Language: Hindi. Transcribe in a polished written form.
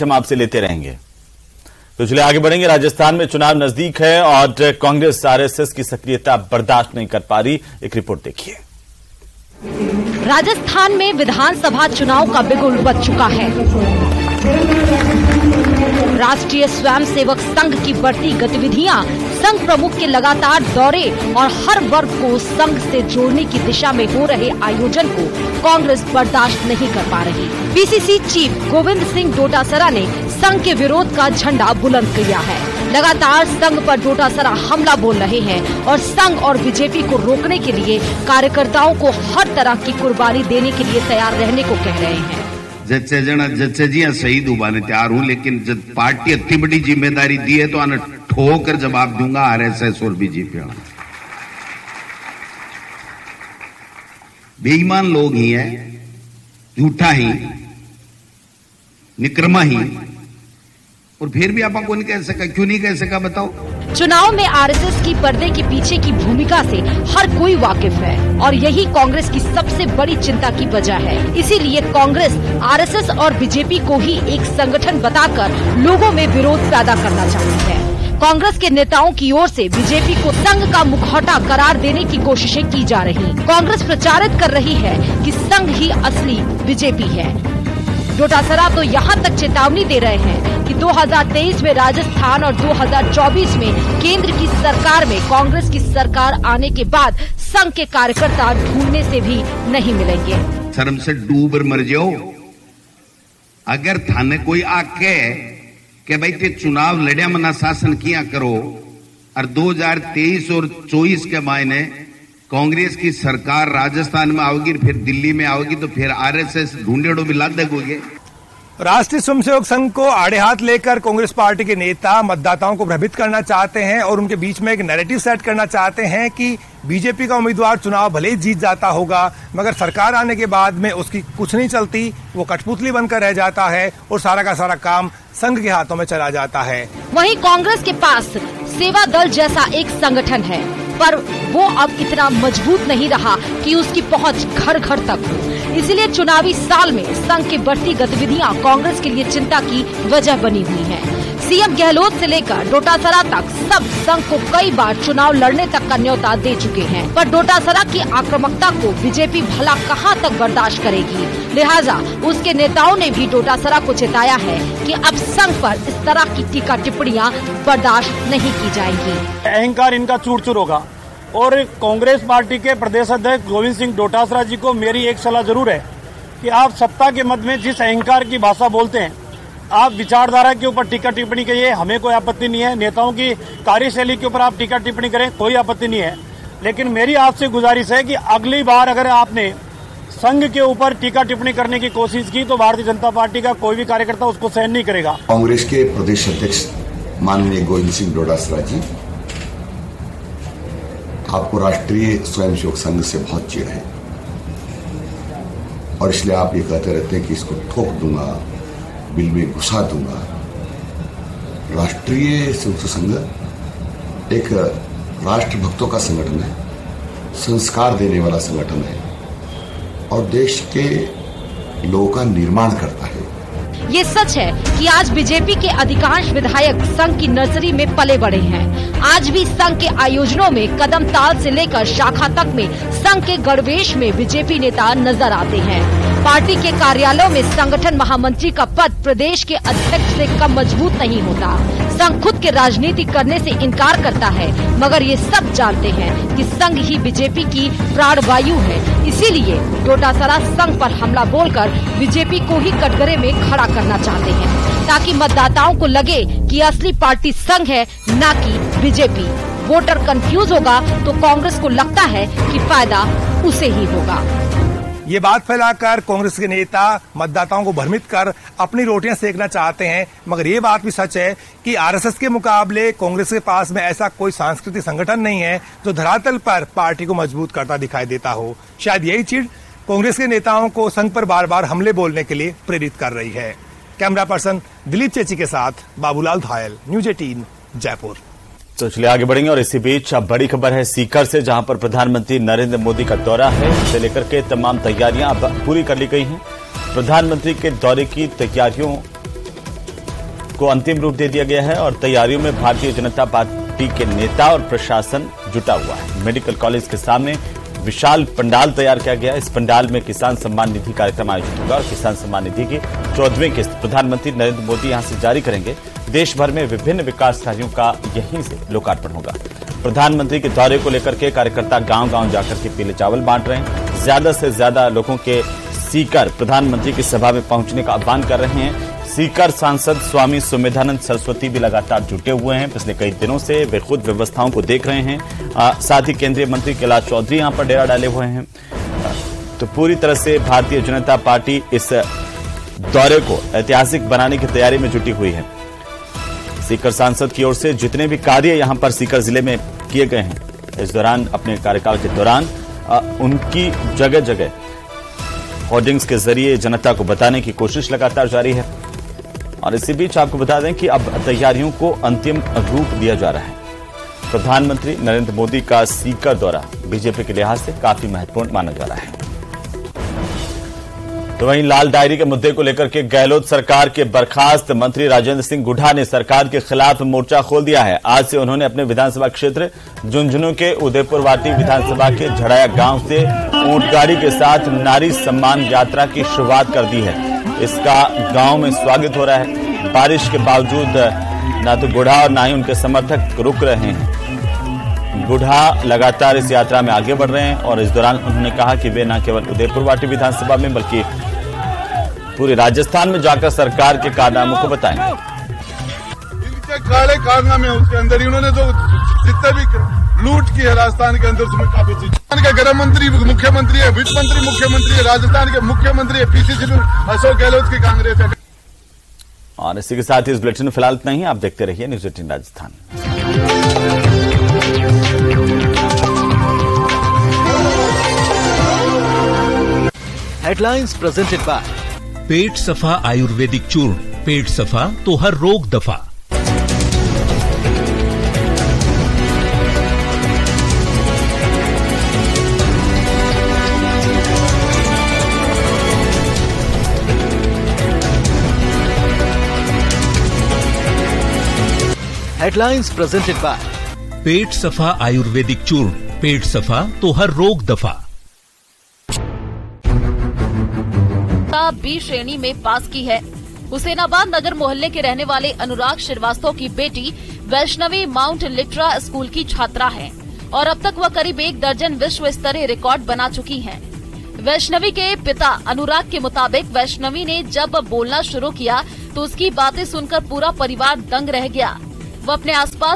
हम आपसे लेते रहेंगे। तो चलिए आगे बढ़ेंगे। राजस्थान में चुनाव नजदीक है और कांग्रेस आरएसएस की सक्रियता बर्दाश्त नहीं कर पा रही। एक रिपोर्ट देखिए। राजस्थान में विधानसभा चुनाव का बिगुल बज चुका है। राष्ट्रीय स्वयंसेवक संघ की बढ़ती गतिविधियां, संघ प्रमुख के लगातार दौरे और हर वर्ग को संघ से जोड़ने की दिशा में हो रहे आयोजन को कांग्रेस बर्दाश्त नहीं कर पा रही। पीसीसी चीफ गोविंद सिंह डोटासरा ने संघ के विरोध का झंडा बुलंद किया है। लगातार संघ पर डोटासरा हमला बोल रहे हैं और संघ और बीजेपी को रोकने के लिए कार्यकर्ताओं को हर तरह की कुर्बानी देने के लिए तैयार रहने को कह रहे हैं। जच्चे जी शहीद होने तैयार हूँ, लेकिन जब पार्टी इतनी बड़ी जिम्मेदारी दी है तो आने ठोकर जवाब दूंगा आरएसएस और बीजेपी। बेईमान लोग ही है, झूठा ही, निकरमा ही, और फिर भी आप को नहीं कह सका। क्यों नहीं कह सका बताओ? चुनाव में आरएसएस की पर्दे के पीछे की भूमिका से हर कोई वाकिफ है और यही कांग्रेस की सबसे बड़ी चिंता की वजह है। इसीलिए कांग्रेस आरएसएस और बीजेपी को ही एक संगठन बताकर लोगों में विरोध पैदा करना चाहती है। कांग्रेस के नेताओं की ओर से बीजेपी को संघ का मुखौटा करार देने की कोशिशें की जा रही। कांग्रेस प्रचारित कर रही है कि संघ ही असली बीजेपी है। डोटासरा तो यहाँ तक चेतावनी दे रहे हैं कि 2023 में राजस्थान और 2024 में केंद्र की सरकार में कांग्रेस की सरकार आने के बाद संघ के कार्यकर्ता ढूंढने से भी नहीं मिलेंगे। शर्म से डूब मर जाओ। अगर थाने कोई आके कि भाई ते चुनाव लड़िया मना शासन किया करो और 2023 और 24 के मायने कांग्रेस की सरकार राजस्थान में आओगी, फिर दिल्ली में आओगी, तो फिर आरएसएस ढूंढेड़ो भी लाद देगोगे। राष्ट्रीय स्वयंसेवक संघ को आड़े हाथ लेकर कांग्रेस पार्टी के नेता मतदाताओं को भ्रमित करना चाहते हैं और उनके बीच में एक नैरेटिव सेट करना चाहते हैं कि बीजेपी का उम्मीदवार चुनाव भले ही जीत जाता होगा, मगर सरकार आने के बाद में उसकी कुछ नहीं चलती, वो कठपुतली बनकर रह जाता है और सारा का सारा काम संघ के हाथों में चला जाता है। वहीं कांग्रेस के पास सेवा दल जैसा एक संगठन है, पर वो अब इतना मजबूत नहीं रहा कि उसकी पहुंच घर घर तक हो। इसलिए चुनावी साल में संघ की बढ़ती गतिविधियां कांग्रेस के लिए चिंता की वजह बनी हुई हैं। सीएम गहलोत से लेकर डोटासरा तक सब संघ को कई बार चुनाव लड़ने तक का न्योता दे चुके हैं, पर डोटासरा की आक्रामकता को बीजेपी भला कहां तक बर्दाश्त करेगी। लिहाजा उसके नेताओं ने भी डोटासरा को चेताया है कि अब संघ पर इस तरह की टीका टिप्पणियां बर्दाश्त नहीं की जाएंगी। अहंकार इनका चूर चूर होगा और कांग्रेस पार्टी के प्रदेश अध्यक्ष गोविंद सिंह डोटासरा जी को मेरी एक सलाह जरूर है कि आप सत्ता के मद में जिस अहंकार की भाषा बोलते हैं, आप विचारधारा के ऊपर टीका टिप्पणी करिए, हमें कोई आपत्ति नहीं है। नेताओं की कार्यशैली के ऊपर आप टीका टिप्पणी करें, कोई आपत्ति नहीं है। लेकिन मेरी आपसे गुजारिश है कि अगली बार अगर आपने संघ के ऊपर टीका टिप्पणी करने की कोशिश की तो भारतीय जनता पार्टी का कोई भी कार्यकर्ता उसको सहन नहीं करेगा। कांग्रेस के प्रदेश अध्यक्ष माननीय गोविंद सिंह डोटासरा जी, आपको राष्ट्रीय स्वयंसेवक संघ से बहुत चिढ़ है और इसलिए आप ये कहते रहते हैं कि इसको ठोक दूंगा, बिल में घुसा दूंगा। राष्ट्रीय स्वयंसेवक संघ एक राष्ट्रभक्तों का संगठन है, संस्कार देने वाला संगठन है और देश के लोगों का निर्माण करता है। ये सच है कि आज बीजेपी के अधिकांश विधायक संघ की नर्सरी में पले बड़े हैं। आज भी संघ के आयोजनों में कदम ताल से लेकर शाखा तक में संघ के गणवेश में बीजेपी नेता नजर आते हैं। पार्टी के कार्यालयों में संगठन महामंत्री का पद प्रदेश के अध्यक्ष से कम मजबूत नहीं होता। संघ खुद के राजनीति करने से इनकार करता है, मगर ये सब जानते हैं कि संघ ही बीजेपी की प्राणवायु है। इसीलिए डोटासरा संघ पर हमला बोलकर बीजेपी को ही कटघरे में खड़ा करना चाहते हैं, ताकि मतदाताओं को लगे कि असली पार्टी संघ है, न कि बीजेपी। वोटर कंफ्यूज होगा तो कांग्रेस को लगता है कि फायदा उसे ही होगा। ये बात फैलाकर कांग्रेस के नेता मतदाताओं को भ्रमित कर अपनी रोटियां सेकना चाहते हैं, मगर ये बात भी सच है कि आरएसएस के मुकाबले कांग्रेस के पास में ऐसा कोई सांस्कृतिक संगठन नहीं है जो धरातल पर पार्टी को मजबूत करता दिखाई देता हो। शायद यही चीज कांग्रेस के नेताओं को संघ पर बार बार हमले बोलने के लिए प्रेरित कर रही है। कैमरा पर्सन दिलीप चेची के साथ बाबूलाल धायल, न्यूज 18 जयपुर। तो चलिए आगे बढ़ेंगे और इसी बीच अब बड़ी खबर है सीकर से, जहां पर प्रधानमंत्री नरेंद्र मोदी का दौरा है। इसे लेकर के तमाम तैयारियां अब पूरी कर ली गई हैं। प्रधानमंत्री के दौरे की तैयारियों को अंतिम रूप दे दिया गया है और तैयारियों में भारतीय जनता पार्टी के नेता और प्रशासन जुटा हुआ है। मेडिकल कॉलेज के सामने विशाल पंडाल तैयार किया गया। इस पंडाल में किसान सम्मान निधि कार्यक्रम आयोजित होगा और किसान सम्मान निधि की 14वीं किस्त प्रधानमंत्री नरेंद्र मोदी यहां से जारी करेंगे। देश भर में विभिन्न विकास कार्यों का यहीं से लोकार्पण होगा। प्रधानमंत्री के दौरे को लेकर के कार्यकर्ता गांव-गांव जाकर के पीले चावल बांट रहे हैं। ज्यादा से ज्यादा लोगों के सीकर प्रधानमंत्री की सभा में पहुंचने का आह्वान कर रहे हैं। सीकर सांसद स्वामी सुमेधानंद सरस्वती भी लगातार जुटे हुए हैं। पिछले कई दिनों से वे खुद व्यवस्थाओं को देख रहे हैं। साथ ही केंद्रीय मंत्री कैलाश चौधरी यहां पर डेरा डाले हुए हैं। तो पूरी तरह से भारतीय जनता पार्टी इस दौरे को ऐतिहासिक बनाने की तैयारी में जुटी हुई है। सीकर सांसद की ओर से जितने भी कार्य यहां पर सीकर जिले में किए गए हैं, इस दौरान अपने कार्यकाल के दौरान उनकी जगह जगह होर्डिंग्स के जरिए जनता को बताने की कोशिश लगातार जारी है। और इसी बीच आपको बता दें कि अब तैयारियों को अंतिम रूप दिया जा रहा है। प्रधानमंत्री नरेंद्र मोदी का सीकर दौरा बीजेपी के लिहाज से काफी महत्वपूर्ण माना जा रहा है। तो वहीं लाल डायरी के मुद्दे को लेकर के गहलोत सरकार के बर्खास्त मंत्री राजेंद्र सिंह गुढ़ा ने सरकार के खिलाफ मोर्चा खोल दिया है। आज से उन्होंने अपने विधानसभा क्षेत्र झुंझुनू के उदयपुरवाटी विधानसभा के झड़ाया गांव से ऊंटगाड़ी के साथ नारी सम्मान यात्रा की शुरुआत कर दी है। इसका गांव में स्वागत हो रहा है। बारिश के बावजूद न तो गुढ़ा और न ही उनके समर्थक रुक रहे हैं। गुढ़ा लगातार इस यात्रा में आगे बढ़ रहे हैं और इस दौरान उन्होंने कहा कि वे न केवल उदयपुरवाटी विधानसभा में बल्कि पूरे राजस्थान में जाकर सरकार के कारनामों को बताएंगे। इनके काले कारनामे उसके अंदर ही उन्होंने जो जितने भी लूट की है राजस्थान के अंदर, उसमें काफी चीज के गृह मंत्री मुख्यमंत्री है, वित्त मंत्री मुख्यमंत्री है, राजस्थान के मुख्यमंत्री है, पीसीसी अशोक गहलोत की कांग्रेस है। और इसी के साथ ही इस बुलेटिन में फिलहाल इतना ही। आप देखते रहिए news 18 Rajasthan. Headlines presented by Pet Safa Ayurvedic चूर्ण। पेट सफा तो हर रोग दफा। Headlines presented by Pet Safa Ayurvedic चूर्ण। पेट सफा तो हर रोग दफा। बी श्रेणी में पास की है। हुसैनाबाद नगर मोहल्ले के रहने वाले अनुराग श्रीवास्तव की बेटी वैष्णवी माउंट लिट्रा स्कूल की छात्रा है और अब तक वह करीब 1 दर्जन विश्व स्तरीय रिकॉर्ड बना चुकी हैं। वैष्णवी के पिता अनुराग के मुताबिक वैष्णवी ने जब बोलना शुरू किया तो उसकी बातें सुनकर पूरा परिवार दंग रह गया। वो अपने आसपास